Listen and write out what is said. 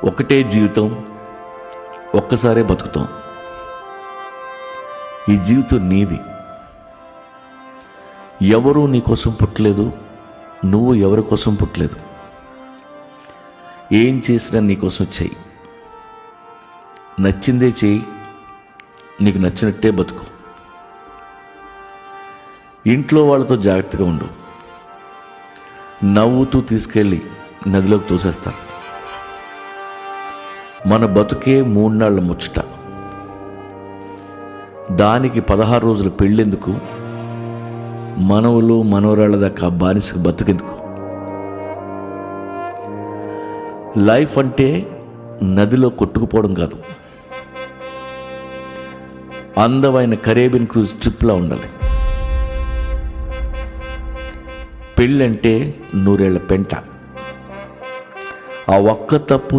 ఒకటే జీవితం, ఒక్కసారే బతుకుతాం. ఈ జీవితం నీది. ఎవరూ నీ కోసం పుట్టలేదు, నువ్వు ఎవరి కోసం పుట్టలేదు. ఏం చేసినా నీకోసం చెయ్యి, నచ్చిందే చెయ్యి, నీకు నచ్చినట్టే బతుకు. ఇంట్లో వాళ్ళతో జాగ్రత్తగా ఉండు. నవ్వుతూ తీసుకెళ్ళి నదిలోకి తోసేస్తారు. మన బతుకే 3 నాళ్ల ముచ్చట. దానికి 16 రోజుల పెళ్ళెందుకు? మనవలు మనవరాళ్ళ దాకా బానిసకు బతుకెందుకు? లైఫ్ అంటే నదిలో కొట్టుకుపోవడం కాదు, అందమైన కరేబియన్ క్రూజ్ ట్రిప్లా ఉండాలి. పెళ్ళంటే 100 ఏళ్ల పెంట. ఆ ఒక్క తప్పు